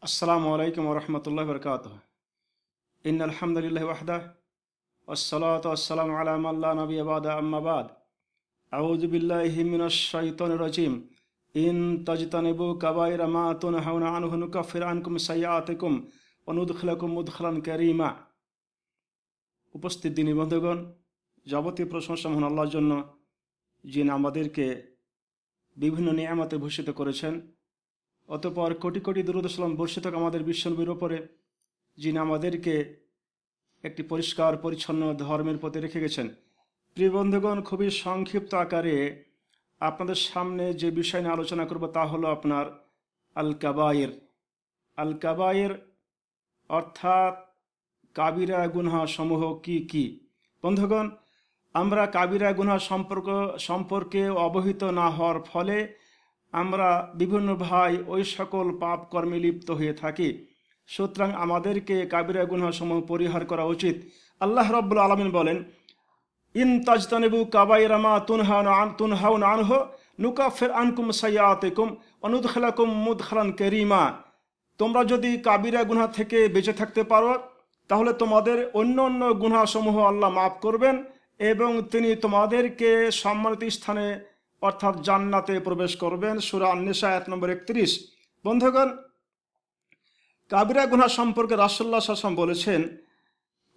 আসসালামু আলাইকুম ওরহমতুল্লাহ বরকাত। ইন্নাল হামদুলিল্লাহি ওয়াহদাহু ওয়াসসালাতু ওয়াসসালামু আলা মান লা নাবিয়্যা বা'দা আম্মা বা'দ। আউযু বিল্লাহি মিনাশ শাইতানির রাজিম। ইন তাজতানিবু কাবাইরা মা তুনহাউনা আনহু নুকাফির আনকুম সাইয়্যাতিকুম ওয়া নুদখিলাকুম মুদখালান কারীমা। উপস্থিত দিনী বন্ধুগণ, যাবতীয় প্রশংসা মহান আল্লাহর জন্য, যিনি আমাদেরকে বিভিন্ন নিয়ামতে ভূষিত করেছেন। অতঃপর কোটি কোটি দুরূদ ও সালাম বর্ষিত হোক আমাদের বিশ্বনবীর ওপরে, যিনি আমাদেরকে একটি পরিষ্কার পরিচ্ছন্ন ধর্মের পথে রেখে গেছেন। প্রিয় বন্ধুগণ, খুবই সংক্ষিপ্ত আকারে আপনাদের সামনে যে বিষয় নিয়ে আলোচনা করব তা হলো আপনার আল কাবায়ের। আল কাবায়ের অর্থাৎ কাবিরা গুনহা সমূহ কি কি। বন্ধুগণ, আমরা কাবিরা গুনহা সম্পর্কে অবহিত না হওয়ার ফলে আমরা বিভিন্ন ওই সকল পাপ কর্মে লিপ্ত হয়ে থাকি। সুতরাং আমাদেরকে কাবিরা গুনহা সমূহ পরিহার করা উচিত। আল্লাহ রাব্বুল আলামিন বলেন, ইন তাজতানিবু কাবাইরা মা তুনহাউনা আনহু নুকাফির আনকুম সাইয়্যাতিকুম ওয়া নুদখিলাকুম মুদখালান কারীমা। তোমরা যদি কাবিরা গুনহা থেকে বেঁচে থাকতে পারো তাহলে তোমাদের অন্য অন্য গুনহাসমূহ আল্লাহ মাফ করবেন এবং তিনি তোমাদেরকে সম্মানিত স্থানে অর্থাৎ জান্নাতে প্রবেশ করবেন। সূরা আন-নিসা আয়াত নম্বর 31। বন্ধুগণ, কাবিরা গুনহা সম্পর্কে রাসূলুল্লাহ সাল্লাল্লাহু আলাইহি ওয়াসাল্লাম বলেছেন,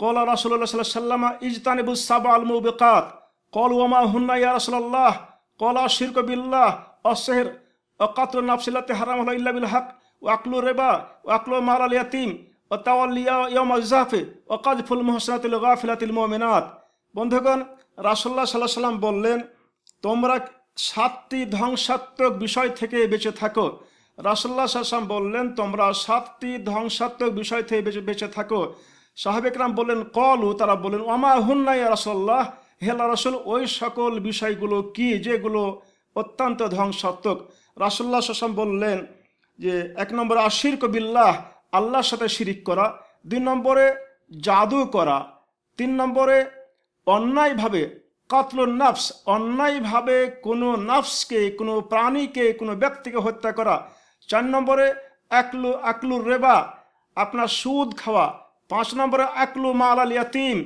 ক্বালা রাসূলুল্লাহ সাল্লাল্লাহু আলাইহি ওয়াসাল্লাম ইজতানিবুস সাবআল মুবিকাত। ক্বালু ওয়া মা হুন্না ইয়া রাসূলুল্লাহ? ক্বালা শিরকু বিল্লাহ ওয়া সিহর ওয়া কাতলুন নাফসি আল্লাতী হারামাহু ইল্লা বিল হক ওয়া আকলু রিবা ওয়া আকলু মালাল ইয়াতীম ওয়া তাওয়াল্লি ইয়াওমাজ যাফি ওয়া কাযফুল মুহসানাতিল গাফিলাতিল মুমিনাত। বন্ধুগণ, রাসূলুল্লাহ সাল্লাল্লাহু আলাইহি ওয়াসাল্লাম বললেন, তোমরা 7টি ধ্বংসাত্মক বিষয় থেকে বেঁচে থাকো। রাসূলুল্লাহ সাল্লাল্লাহু আলাইহি ওয়াসাল্লাম বললেন, তোমরা 7টি ধ্বংসাত্মক বিষয় থেকে বেঁচে থাকো। সাহাবে কেরাম বললেন, ক্বালু, তারা বললেন, ওয়া মা হুন্না ইয়া রাসূলুল্লাহ? হে আল্লাহর রাসূল, ওই সকল বিষয়গুলো কি যেগুলো অত্যন্ত ধ্বংসাত্মক? রাসূলুল্লাহ সাল্লাল্লাহু আলাইহি ওয়াসাল্লাম বললেন যে 1 নম্বরে আশিরকু বিল্লাহ, আল্লাহর সাথে শিরিক করা। 2 নম্বরে জাদু করা। 3 নম্বরে অন্যায়ভাবে কাতলুন নাফস, অন্যায়ভাবে কোনো নাফসকে, কোনো প্রাণীকে, কোনো ব্যক্তিকে হত্যা করা। 4 নম্বরে আকলুর রিবা, আপনার সুদ খাওয়া। 5 নম্বরে আকলু মালাল ইয়াতীম,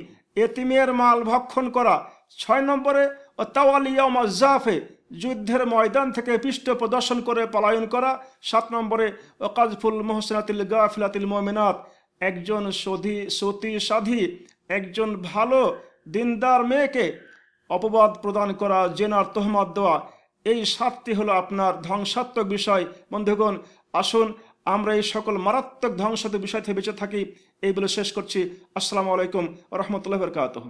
এতিমের মাল ভক্ষণ করা। 6 নম্বরে তাওয়াল্লি ইয়াওমাজ যাফি, যুদ্ধের ময়দান থেকে পৃষ্ঠ প্রদর্শন করে পলায়ন করা। 7 নম্বরে কাযফুল মুহসানাতিল গাফিলাতিল মুমিনাত, একজন সতী সাধী, একজন ভালো দিনদার মেয়েকে অপবাদ প্রদান করা, জেনার তহমত দেওয়া। এই 7টি হলো আপনার ধ্বংসাত্মক বিষয়। বন্ধুগণ, আসুন আমরা এই সকল মারাত্মক ধ্বংসাত্মক বিষয় থেকে বেঁচে থাকি। এই বলে শেষ করছি। আসসালামু আলাইকুম ওয়া রাহমাতুল্লাহি ওয়া বারাকাতুহু।